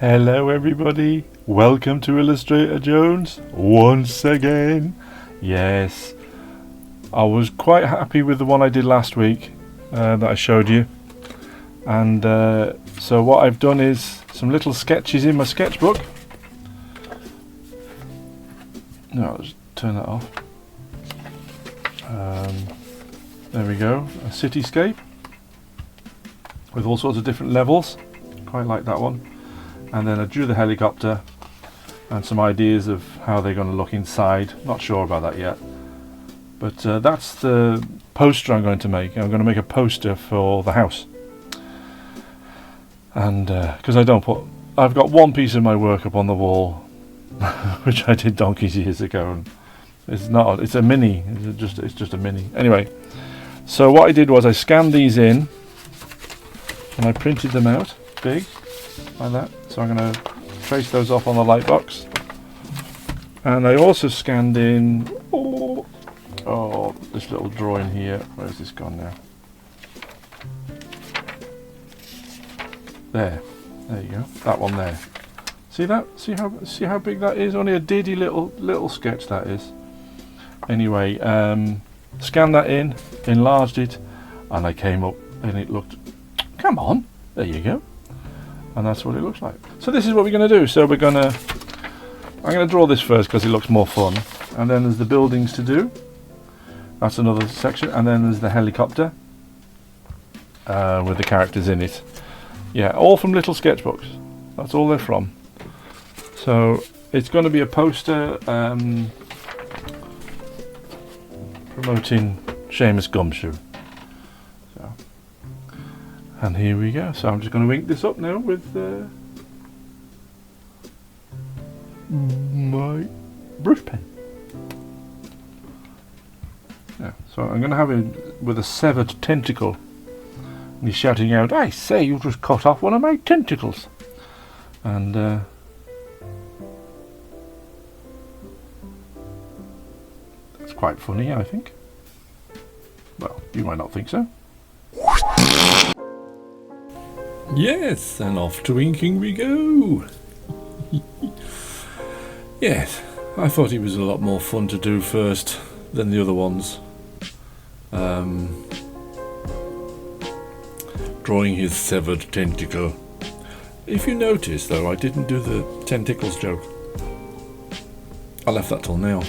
Hello everybody, welcome to Illustrator Jones once again. Yes, I was quite happy with the one I did last week that I showed you, and so what I've done is some little sketches in my sketchbook. No, I'll just turn that off. There we go, a cityscape with all sorts of different levels. Quite like that one. And then I drew the helicopter and some ideas of how they're going to look inside. Not sure about that yet, but that's the poster I'm going to make. I'm going to make a poster for the house, and because I've got one piece of my work up on the wall which I did donkeys years ago, and it's a mini, it's just a mini. Anyway, so what I did was I scanned these in and I printed them out big like that. So I'm going to trace those off on the light box, and I also scanned in this little drawing here. Where's this gone now? There you go, that one there. See that? See how big that is? Only a diddy little sketch that is. Anyway, scanned that in, enlarged it, and I came up and it looked, come on, there you go. And that's what it looks like. So this is what we're going to do. So I'm going to draw this first because it looks more fun, and then there's the buildings to do. That's another section, and then there's the helicopter with the characters in it. Yeah, all from little sketchbooks. That's all they're from. So it's going to be a poster promoting Seamus Gumshoe. So, and here we go. So I'm just going to ink this up now with my brush pen. Yeah, so I'm going to have it with a severed tentacle. And he's shouting out, "I say, you just cut off one of my tentacles." And that's quite funny, I think. Well, you might not think so. Yes, and off to inking we go. Yes, I thought he was a lot more fun to do first than the other ones. Drawing his severed tentacle. If you notice, though, I didn't do the tentacles joke. I left that till now.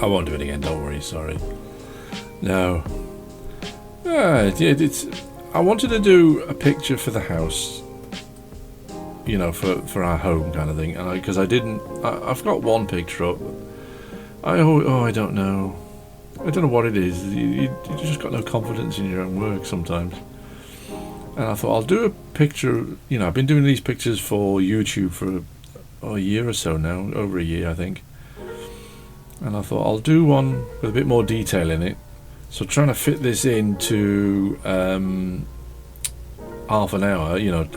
I won't do it again, don't worry, sorry. No. I wanted to do a picture for the house, you know, for our home kind of thing, and because I've got one picture up. I don't know what it is. You just got no confidence in your own work sometimes. And I thought I'll do a picture. You know, I've been doing these pictures for YouTube for a year or so now, over a year I think. And I thought I'll do one with a bit more detail in it. So trying to fit this into half an hour, you know,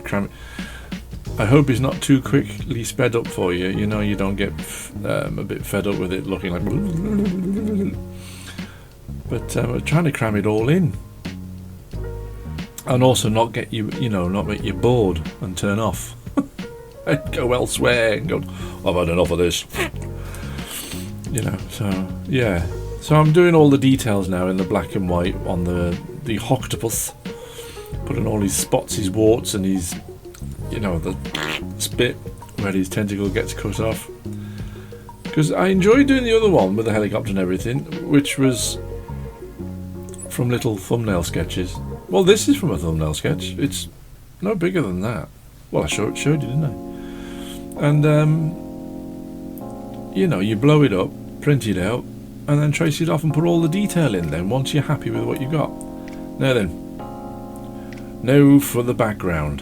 I hope it's not too quickly sped up for you. You know, you don't get a bit fed up with it looking like. But I'm trying to cram it all in, and also not get not make you bored and turn off. And go elsewhere and go, I've had enough of this. You know, so yeah. So I'm doing all the details now in the black and white on the octopus, putting all his spots, his warts, and his, the spit where his tentacle gets cut off. Because I enjoyed doing the other one with the helicopter and everything, which was from little thumbnail sketches. Well, this is from a thumbnail sketch. It's no bigger than that. Well, I showed you, didn't I? And you blow it up, print it out, and then trace it off and put all the detail in then once you're happy with what you got. Now then, now for the background.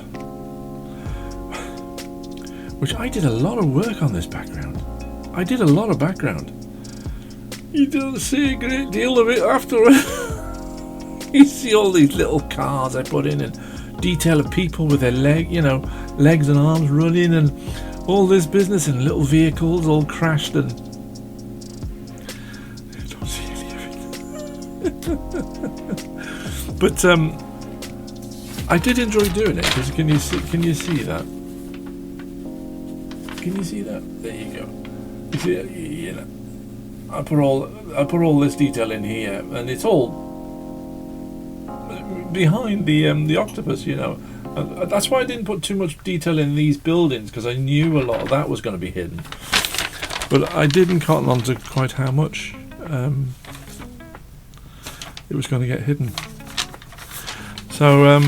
Which I did a lot of work on this background. I did a lot of background. You don't see a great deal of it afterwards. You see all these little cars I put in and detail of people with their legs and arms running and all this business, and little vehicles all crashed, and But I did enjoy doing it, because can you see that? Can you see that? There you go. You see, you know, I put all this detail in here, and it's all behind the octopus, you know. That's why I didn't put too much detail in these buildings, because I knew a lot of that was going to be hidden. But I didn't cotton on to quite how much it was going to get hidden. So,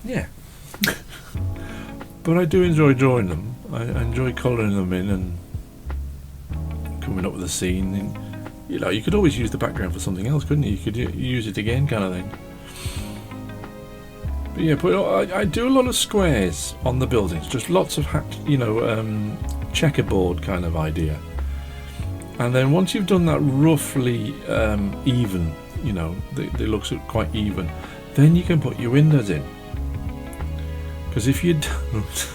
yeah. But I do enjoy drawing them. I enjoy colouring them in and coming up with a scene. And, you know, you could always use the background for something else, couldn't you? You could use it again, kind of thing. But yeah, I do a lot of squares on the buildings, just lots of checkerboard kind of idea. And then once you've done that roughly even, you know, they look quite even, then you can put your windows in. Because if you don't,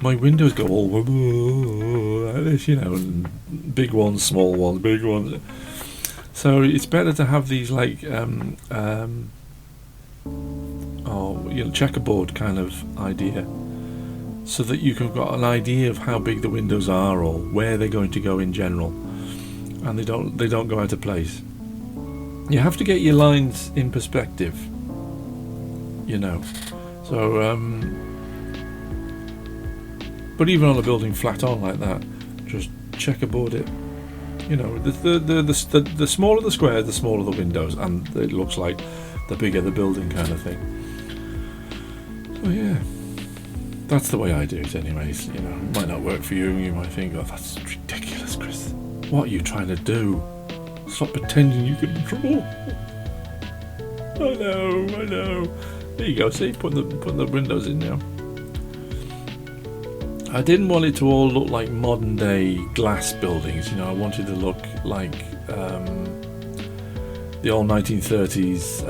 my windows go all like this, you know, and big ones, small ones, big ones. So it's better to have these like checkerboard kind of idea, so that you can got an idea of how big the windows are or where they're going to go in general, and they don't go out of place. You have to get your lines in perspective, you know. So, but even on a building flat on like that, just checkerboard it. You know, the smaller the square, the smaller the windows, and it looks like the bigger the building kind of thing. So yeah, that's the way I do it anyways. You know, it might not work for you. You might think, oh, that's ridiculous, Chris. What are you trying to do? Stop pretending you can draw. I know. There you go, see, putting the windows in now. I didn't want it to all look like modern day glass buildings, you know. I wanted to look like the old 1930s.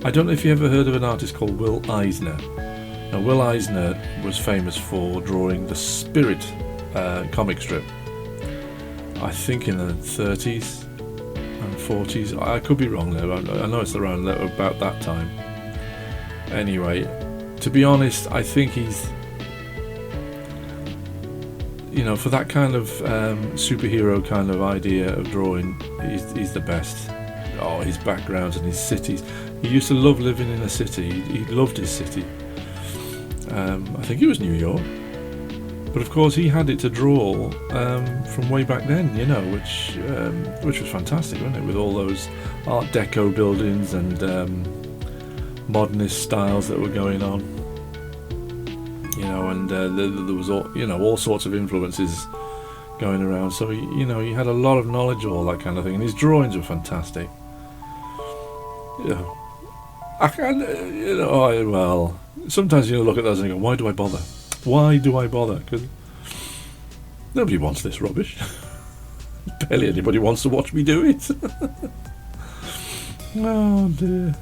I don't know if you ever heard of an artist called Will Eisner. Now, Will Eisner was famous for drawing the Spirit comic strip. I think in the 30s. 40s. I could be wrong there. I know it's around about that time. Anyway, to be honest, I think he's, you know, for that kind of superhero kind of idea of drawing, he's the best. Oh, his backgrounds and his cities. He used to love living in a city. He loved his city. I think it was New York. But of course, he had it to draw from way back then, you know, which was fantastic, wasn't it? With all those Art Deco buildings and modernist styles that were going on, you know, and there was all sorts of influences going around. So he had a lot of knowledge of all that kind of thing, and his drawings were fantastic. Yeah, well, sometimes you look at those and you go, why do I bother? Why do I bother? Because nobody wants this rubbish. Barely anybody wants to watch me do it. Oh dear.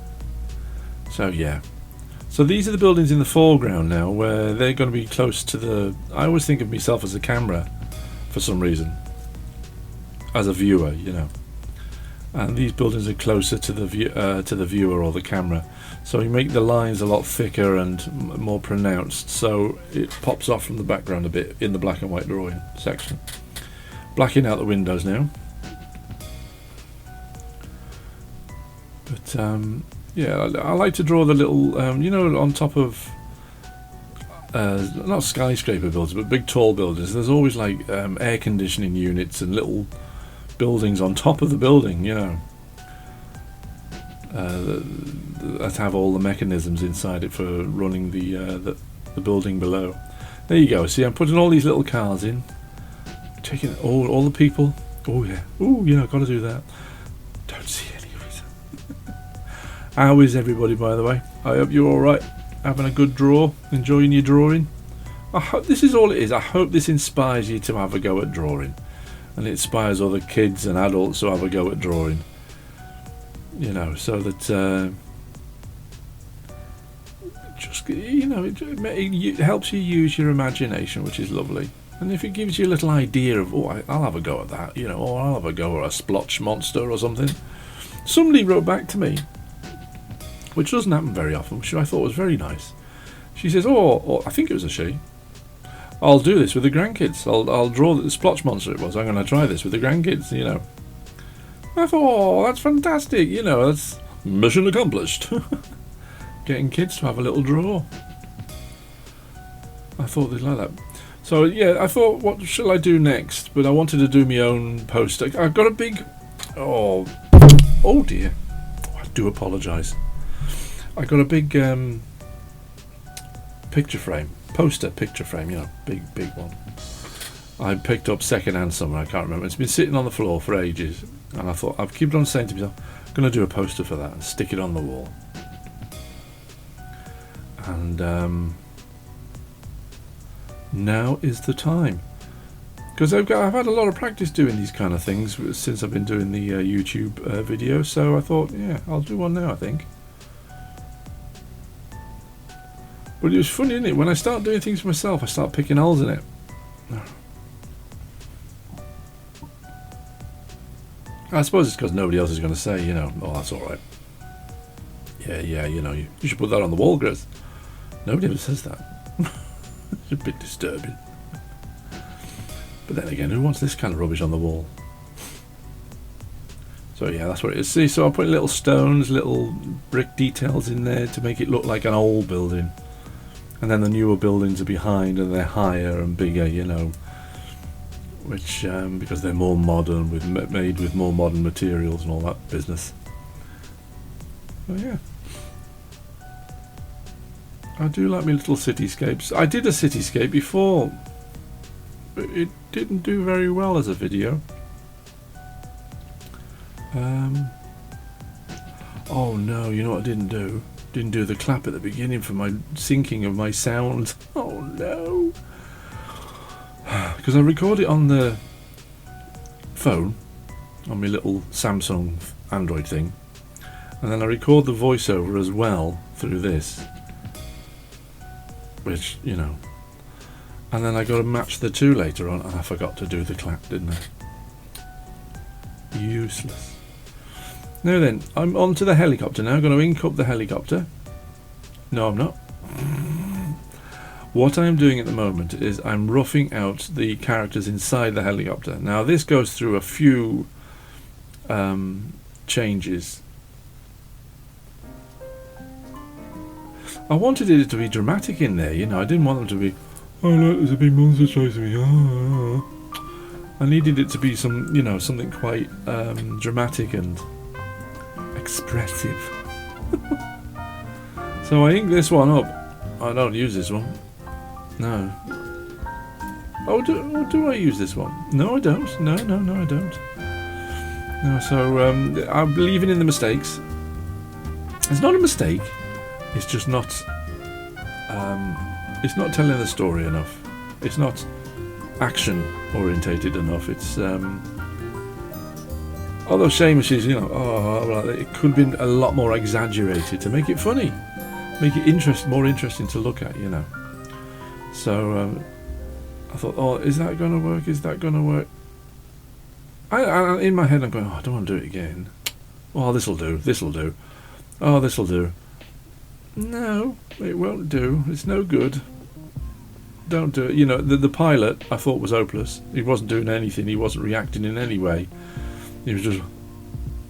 So yeah. So these are the buildings in the foreground now, where they're going to be close to the... I always think of myself as a camera, for some reason. As a viewer, you know. And these buildings are closer to the viewer or the camera. So you make the lines a lot thicker and more pronounced, so it pops off from the background a bit in the black and white drawing section. Blacking out the windows now. But yeah, I like to draw the little, on top of not skyscraper buildings, but big tall buildings. There's always like air conditioning units and little buildings on top of the building, you know. That have all the mechanisms inside it for running the building below. There you go. See, I'm putting all these little cars in, taking all the people. Oh yeah. Oh yeah, I've got to do that. Don't see any of it. How is everybody, by the way? I hope you're all right. Having a good draw, enjoying your drawing. I hope this is all it is. I hope this inspires you to have a go at drawing, and it inspires other kids and adults to have a go at drawing. You know, so that just, you know, it helps you use your imagination, which is lovely. And if it gives you a little idea of, oh, I'll have a go at that, you know, or I'll have a go at a splotch monster or something, Somebody wrote back to me, which doesn't happen very often, which I thought was very nice. She says, I think it was a she. I'll do this with the grandkids. I'll draw the splotch monster it was. I'm going to try this with the grandkids, you know. I thought, that's fantastic, you know, that's mission accomplished. Getting kids to have a little draw. I thought they'd like that. So, yeah, I thought, what shall I do next? But I wanted to do my own poster. I've got a big... Oh dear. I do apologise. I got a big picture frame. Poster picture frame, you know, big one. I picked up second-hand somewhere, I can't remember. It's been sitting on the floor for ages. And I thought, I've kept on saying to myself, I'm going to do a poster for that and stick it on the wall. And now is the time. Because I've had a lot of practice doing these kind of things since I've been doing the YouTube videos. So I thought, yeah, I'll do one now, I think. But it was funny, isn't it? When I start doing things for myself, I start picking holes in it. I suppose it's because nobody else is going to say, you know, oh, that's all right. Yeah, you know, you should put that on the wall, Chris. Nobody ever says that. It's a bit disturbing. But then again, who wants this kind of rubbish on the wall? So yeah, that's what it is. See, so I'm putting little stones, little brick details in there to make it look like an old building. And then the newer buildings are behind and they're higher and bigger, you know. Which, because they're more modern, made with more modern materials and all that business. So yeah. I do like my little cityscapes. I did a cityscape before, but it didn't do very well as a video. Oh no, you know what I didn't do? Didn't do the clap at the beginning for my syncing of my sound. Oh no. Because I record it on the phone, on my little Samsung Android thing, and then I record the voiceover as well through this, which, you know, and then I got to match the two later on, and I forgot to do the clap, didn't I? Useless. Now then, I'm on to the helicopter now. I'm going to ink up the helicopter. No, I'm not. What I'm doing at the moment is I'm roughing out the characters inside the helicopter. Now this goes through a few changes. I wanted it to be dramatic in there, you know. I didn't want them to be, oh look, there's a big monster chasing me. I needed it to be some, you know, something quite dramatic and expressive. So I ink this one up. I don't use this one. No. Oh, do I use this one? No, I don't. No, I don't. No, so I'm believing in the mistakes. It's not a mistake. It's just not. It's not telling the story enough. It's not action orientated enough. It's although Seamus is, you know, well, it could have been a lot more exaggerated to make it funny, make it more interesting to look at, you know. So I thought, oh, is that going to work? Is that going to work? I in my head I'm going, oh, I don't want to do it again. Oh, this'll do. Oh, this'll do. No, it won't do. It's no good. Don't do it. You know, the pilot I thought was hopeless. He wasn't doing anything. He wasn't reacting in any way. He was just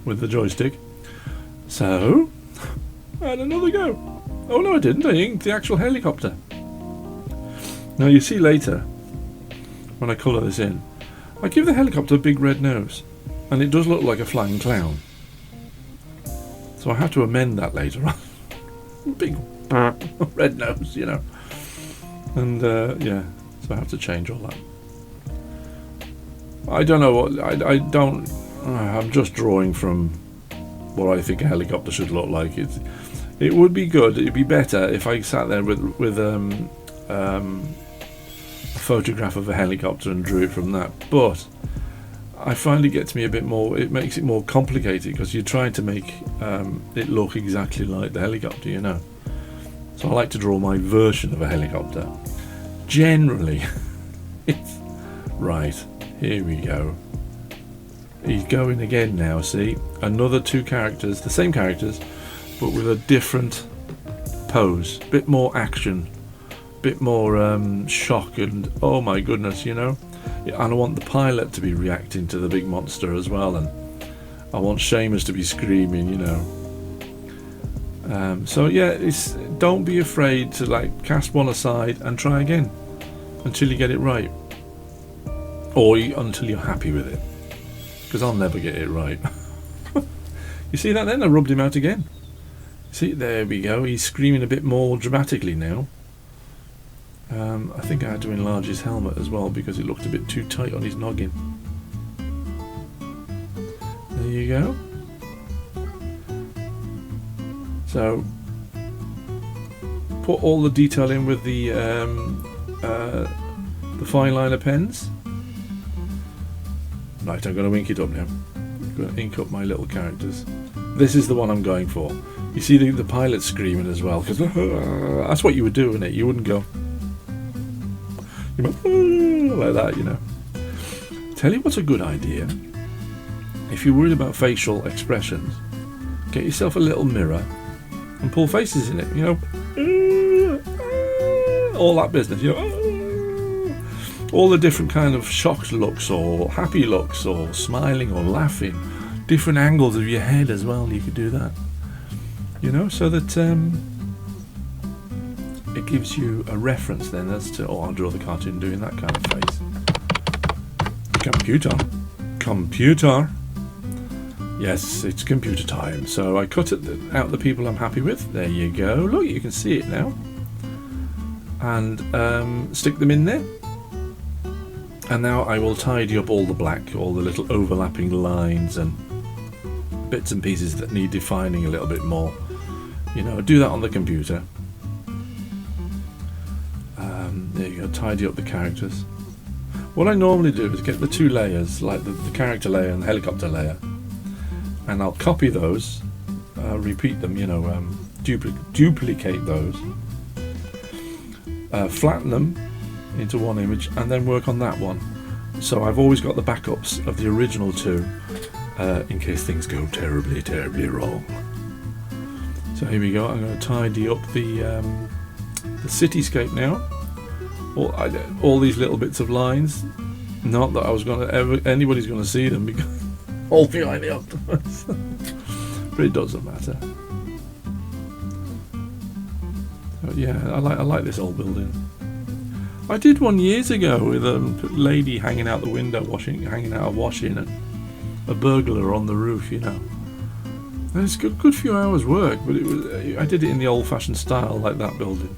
with the joystick. So I had another go. Oh no, I didn't. I inked the actual helicopter. Now you see later, when I colour this in, I give the helicopter a big red nose, and it does look like a flying clown. So I have to amend that later on. Big red nose, you know. And yeah, so I have to change all that. I don't know what, I don't, I'm just drawing from what I think a helicopter should look like. It would be good, it'd be better if I sat there with a photograph of a helicopter and drew it from that, but I find it gets me a bit more, it makes it more complicated because you're trying to make it look exactly like the helicopter, you know. So I like to draw my version of a helicopter. Generally, it's right. Here we go. He's going again now, see? Another 2 characters, the same characters, but with a different pose. Bit more action. Bit more shock and, oh my goodness, you know? And I want the pilot to be reacting to the big monster as well, and I want Seamus to be screaming, you know. So yeah, don't be afraid to like cast one aside and try again until you get it right. Or until you're happy with it. Because I'll never get it right. You see that then? I rubbed him out again. See, there we go. He's screaming a bit more dramatically now. I think I had to enlarge his helmet as well because it looked a bit too tight on his noggin. There you go. So, put all the detail in with the fine liner pens. Right, I'm going to ink it up now. I'm going to ink up my little characters. This is the one I'm going for. You see the pilot screaming as well, because that's what you would do, isn't it? You wouldn't go like that, you know. Tell you what's a good idea. If you're worried about facial expressions, get yourself a little mirror and pull faces in it, you know. All that business, you know. All the different kind of shocked looks or happy looks or smiling or laughing. Different angles of your head as well, you could do that. You know, so that it gives you a reference then as to, oh, I'll draw the cartoon doing that kind of face. Computer. Yes, it's computer time. So I cut out the people I'm happy with. There you go. Look, you can see it now. And stick them in there. And now I will tidy up all the black, all the little overlapping lines and bits and pieces that need defining a little bit more. You know, do that on the computer. There you go, tidy up the characters. What I normally do is get the 2 layers, like the character layer and the helicopter layer, and I'll copy those, repeat them, you know, duplicate those, flatten them into one image, and then work on that one. So I've always got the backups of the original 2 in case things go terribly, terribly wrong. So here we go. I'm going to tidy up the cityscape now. All these little bits of lines. Not that I was going to anybody's going to see them because all behind the octopus. But it doesn't matter. So yeah, I like this old building. I did one years ago with a lady hanging out the window, hanging out washing, and a burglar on the roof, you know. And it's a good few hours work, but I did it in the old-fashioned style, like that building.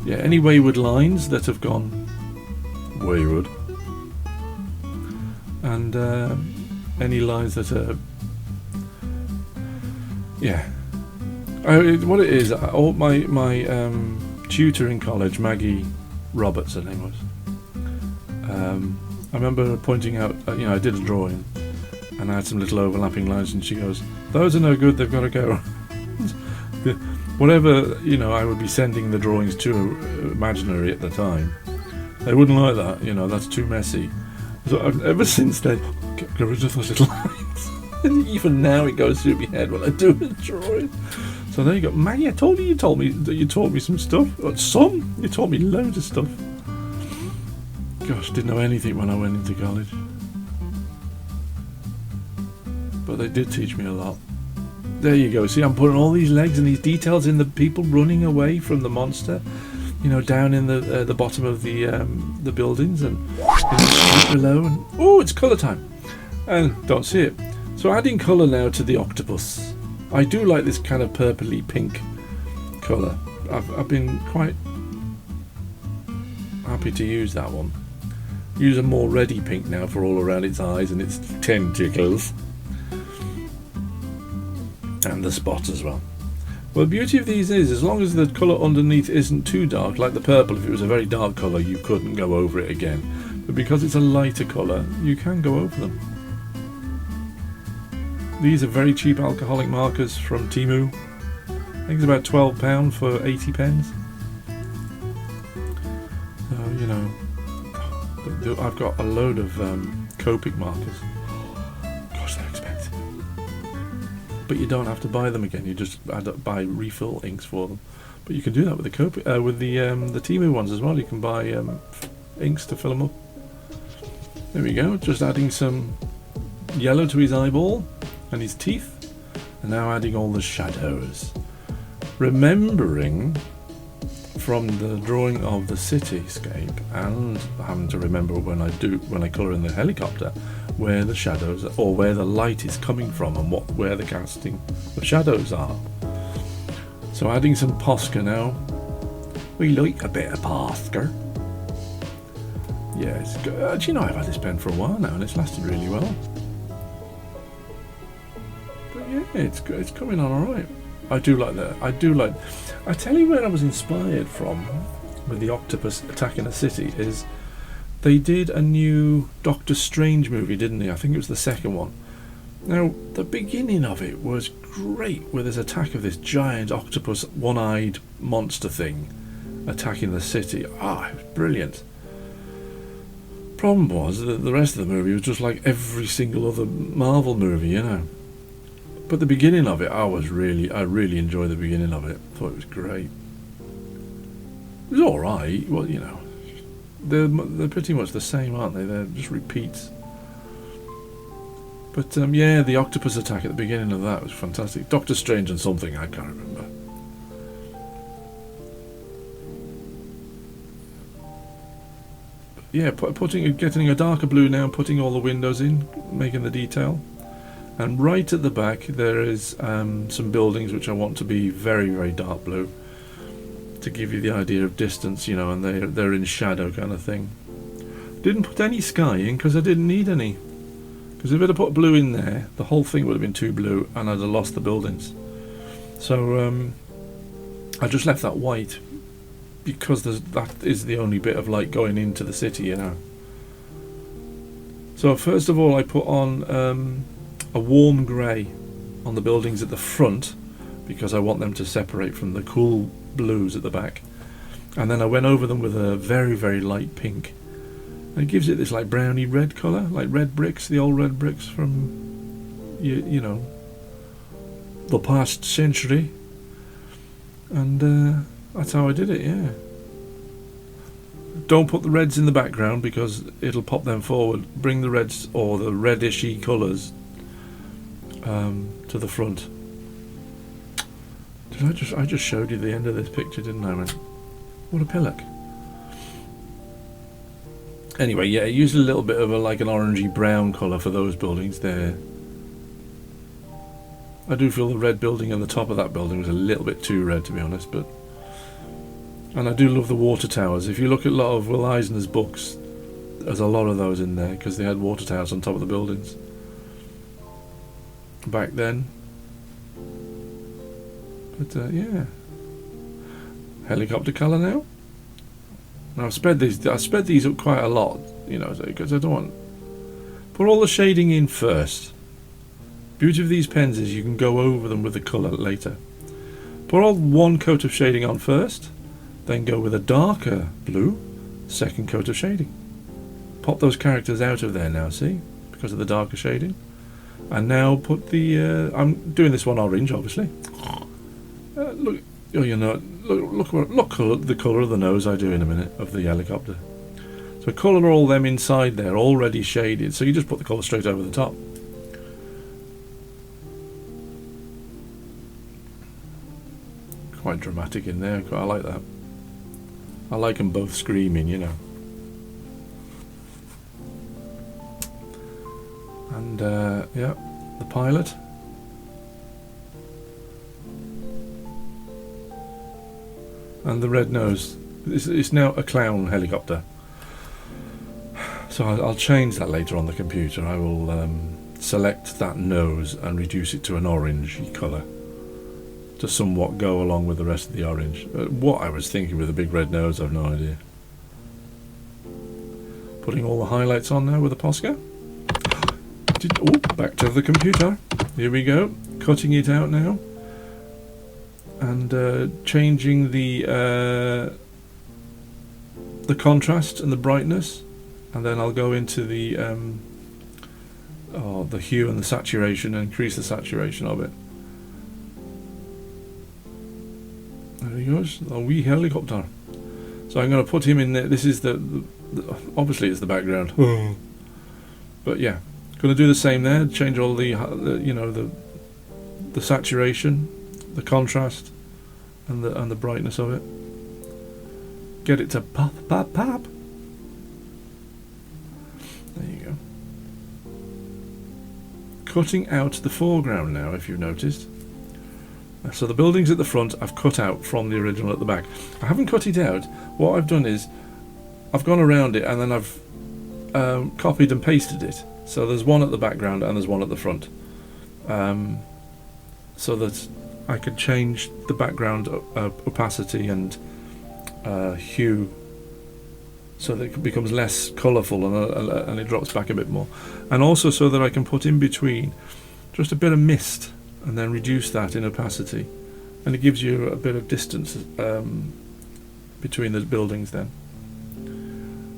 Yeah, any wayward lines that have gone wayward, and any lines that are, yeah. What it is, my tutor in college, Maggie Roberts, her name was. I remember pointing out, you know, I did a drawing, and I had some little overlapping lines, and she goes, "Those are no good. They've got to go." Whatever, you know, I would be sending the drawings to imaginary at the time, they wouldn't like that. You know, that's too messy. So ever since then, get rid of those little lines. And even now, it goes through my head when I do a drawing. So there you go, Maggie. I told you. You told me that you taught me some stuff. You taught me loads of stuff. Gosh, didn't know anything when I went into college, but they did teach me a lot. There you go. See, I'm putting all these legs and these details in the people running away from the monster. You know, down in the bottom of the buildings and below. And oh, it's colour time. And don't see it. So adding colour now to the octopus. I do like this kind of purpley pink colour. I've been quite happy to use that one. Use a more reddy pink now for all around its eyes and its tentacles. And the spot as well. Well, the beauty of these is, as long as the colour underneath isn't too dark, like the purple, if it was a very dark colour, you couldn't go over it again. But because it's a lighter colour, you can go over them. These are very cheap alcoholic markers from Temu. I think it's about £12 for 80 pens. So, you know, I've got a load of Copic markers. Gosh, they're expensive. But you don't have to buy them again. You just buy refill inks for them. But you can do that with the Copic, with the Temu ones as well. You can buy inks to fill them up. There we go. Just adding some yellow to his eyeball and his teeth, and now adding all the shadows. Remembering from the drawing of the cityscape, and having to remember when I colour in the helicopter, where the shadows or where the light is coming from and where the casting of shadows are. So adding some Posca now. We like a bit of Posca. Yeah, it's good. You know, I've had this pen for a while now and it's lasted really well. But yeah, it's good. It's coming on alright. I do like that. I tell you where I was inspired from with the octopus attacking a city is they did a new Doctor Strange movie, didn't they? I think it was the second one. Now, the beginning of it was great with this attack of this giant octopus, one-eyed monster thing attacking the city. It was brilliant. Problem was that the rest of the movie was just like every single other Marvel movie, you know. But the beginning of it, I really enjoyed the beginning of it. Thought it was great. It was all right. Well, you know, they're pretty much the same, aren't they? They're just repeats. But yeah, the octopus attack at the beginning of that was fantastic. Doctor Strange and something, I can't remember. But yeah, getting a darker blue now, putting all the windows in, making the detail. And right at the back there is some buildings which I want to be very, very dark blue to give you the idea of distance, you know, and they're in shadow kind of thing. Didn't put any sky in because I didn't need any. Because if I'd have put blue in there, the whole thing would have been too blue and I'd have lost the buildings. So I just left that white because that is the only bit of light going into the city, you know. So first of all I put on a warm grey on the buildings at the front because I want them to separate from the cool blues at the back, and then I went over them with a very, very light pink, and it gives it this like browny red colour, like red bricks, the old red bricks from you know, the past century. And that's how I did it. Yeah, don't put the reds in the background because it'll pop them forward. Bring the reds or the reddishy colours to the front. I just showed you the end of this picture, didn't I, man? What a pillock. Anyway, yeah, I used a little bit of like an orangey brown colour for those buildings there. I do feel the red building on the top of that building was a little bit too red, to be honest, but... And I do love the water towers. If you look at a lot of Will Eisner's books, there's a lot of those in there because they had water towers on top of the buildings back then. But yeah, helicopter colour now. Now I sped these up quite a lot, you know, because I don't want put all the shading in first. Beauty of these pens is you can go over them with the colour later. Put all one coat of shading on first, then go with a darker blue, second coat of shading. Pop those characters out of there now, see, because of the darker shading. And now put the I'm doing this one orange, obviously. Look, oh, you know, look the colour of the nose I do in a minute of the helicopter. So colour all them inside there, already shaded. So you just put the colour straight over the top. Quite dramatic in there. I like that. I like them both screaming, you know. And yeah, the pilot. And the red nose. It's now a clown helicopter. So I'll change that later on the computer. I will select that nose and reduce it to an orangey colour to somewhat go along with the rest of the orange. What I was thinking with the big red nose, I've no idea. Putting all the highlights on now with the Posca. Back to the computer. Here we go. Cutting it out now. And changing the contrast and the brightness and then I'll go into the hue and the saturation, and increase the saturation of it. There he goes, a wee helicopter. So I'm going to put him in there. This is the obviously it's the background, but yeah, going to do the same there. Change all the saturation, the contrast, and the brightness of it. Get it to pop, pop, pop. There you go. Cutting out the foreground now, if you've noticed. So the buildings at the front I've cut out from the original at the back. I haven't cut it out. What I've done is I've gone around it and then I've copied and pasted it. So there's one at the background and there's one at the front. So that I could change the background opacity and hue so that it becomes less colourful and it drops back a bit more. And also so that I can put in between just a bit of mist and then reduce that in opacity, and it gives you a bit of distance between the buildings then.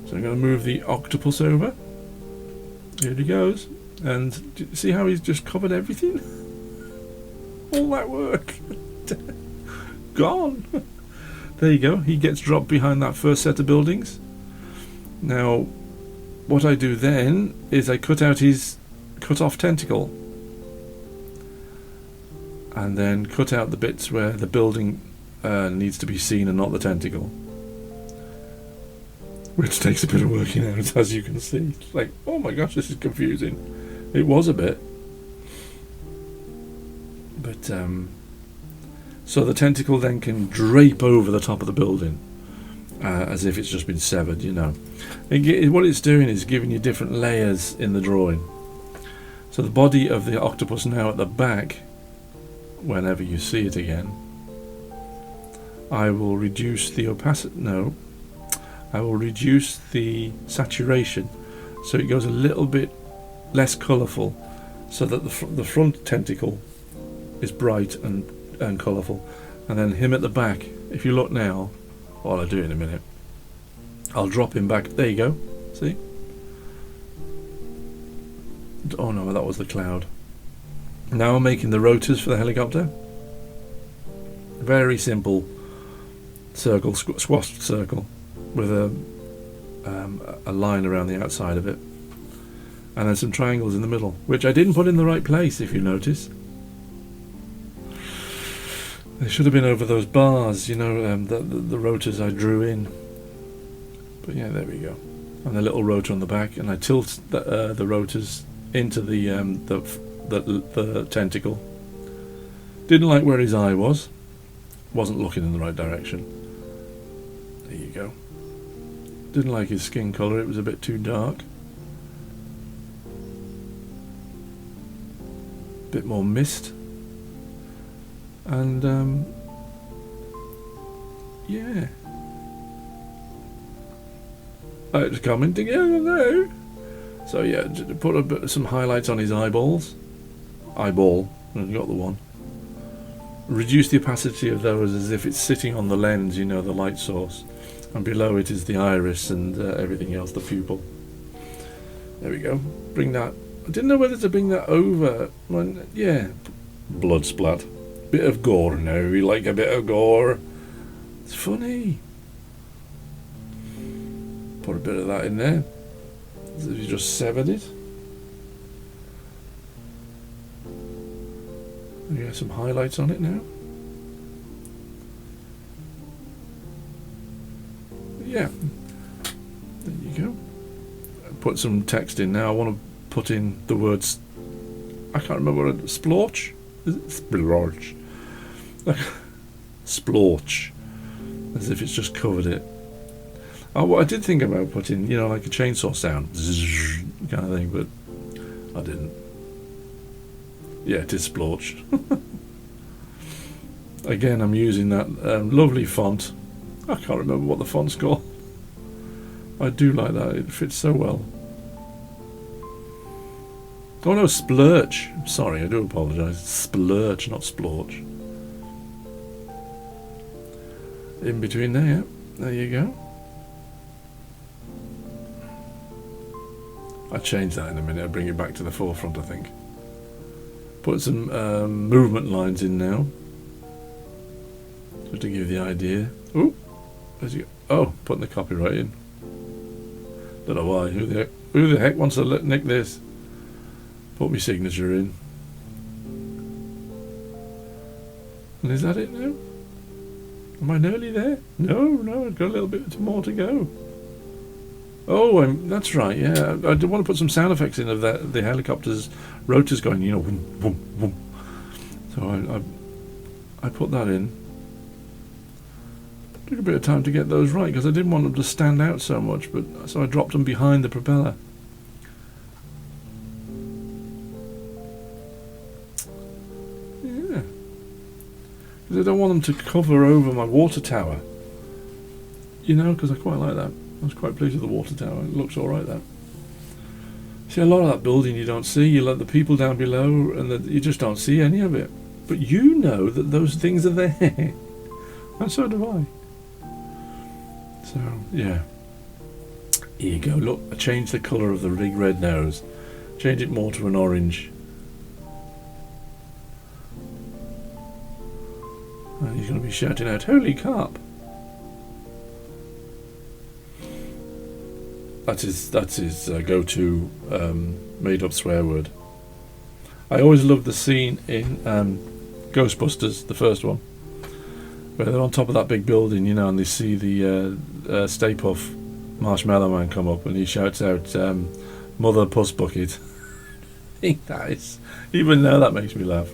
So I'm going to move the octopus over. Here he goes, and do you see how he's just covered everything? All that work gone. There you go, he gets dropped behind that first set of buildings. Now what I do then is I cut out his cut off tentacle, and then cut out the bits where the building needs to be seen and not the tentacle, which takes a bit of working out, as you can see. It's like, oh my gosh, this is confusing. It was a bit, but so the tentacle then can drape over the top of the building as if it's just been severed, you know. What it's doing is giving you different layers in the drawing. So the body of the octopus now at the back, whenever you see it again, I will reduce the opacity. No, I will reduce the saturation so it goes a little bit less colourful, so that the front tentacle is bright and colourful, and then him at the back, if you look now, well, I'll do it in a minute, I'll drop him back. There you go, see? Oh no, that was the cloud. Now I'm making the rotors for the helicopter. Very simple circle, squashed circle, with a line around the outside of it, and then some triangles in the middle, which I didn't put in the right place, if you notice. They should have been over those bars, you know, the rotors I drew in. But yeah, there we go. And the little rotor on the back, and I tilt the rotors into the tentacle. Didn't like where his eye was. Wasn't looking in the right direction. There you go. Didn't like his skin colour, it was a bit too dark. Bit more mist. And yeah. It's coming together now. So yeah, put some highlights on his eyeballs. Eyeball, you got the one. Reduce the opacity of those as if it's sitting on the lens, you know, the light source. And below it is the iris and everything else, the pupil. There we go. Bring that. I didn't know whether to bring that over. Yeah. Blood splat. Bit of gore now. We like a bit of gore. It's funny. Put a bit of that in there. As if you just severed it. You have some highlights on it now. Yeah. There you go. Put some text in now. I want to put in the words. I can't remember what it is. Splorch? Is it splorch? Splorch. As if it's just covered it. Oh, well, I did think about putting, you know, like a chainsaw sound kind of thing, but I didn't. Yeah, it is splorch. Again, I'm using that lovely font. I can't remember what the font's called. I do like that, it fits so well. Oh no, splurch. Sorry, I do apologise. Splurch, not splorch. In between there, yeah. There you go. I'll change that in a minute. I'll bring it back to the forefront, I think. Put some movement lines in now. Just to give you the idea. Ooh, where's he go? Oh, putting the copyright in. Don't know why. Who the heck wants to nick this? Put my signature in. And is that it now? Am I nearly there? No, I've got a little bit more to go. Oh, that's right, yeah. I do want to put some sound effects in of the helicopter's rotors going, you know, boom, boom, boom. So I put that in. Took a bit of time to get those right because I didn't want them to stand out so much, but so I dropped them behind the propeller. Yeah. Because I don't want them to cover over my water tower. You know, because I quite like that. I was quite pleased with the water tower. It looks alright, that. See, a lot of that building you don't see. You let the people down below and you just don't see any of it. But you know that those things are there. And so do I. So, yeah. Here you go. Look, I changed the colour of the big red nose. Change it more to an orange. And he's going to be shouting out, "Holy carp!" That's his go-to made-up swear word. I always loved the scene in Ghostbusters, the first one, where they're on top of that big building, you know, and they see the Stay Puft Marshmallow Man come up, and he shouts out, "Mother Puss Bucket." I think that is, even now that makes me laugh.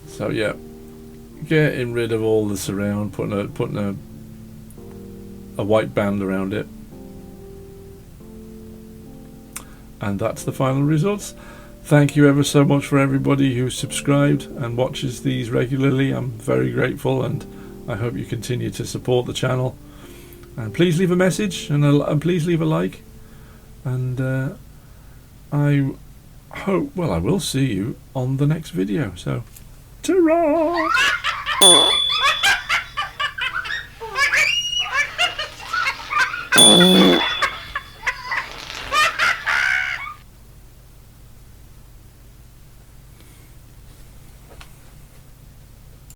So yeah, getting rid of all the surround, putting a white band around it. And that's the final results. Thank you ever so much for everybody who's subscribed and watches these regularly. I'm very grateful, and I hope you continue to support the channel. And please leave a message, and please leave a like. And I hope, well, I will see you on the next video. So, ta-ra!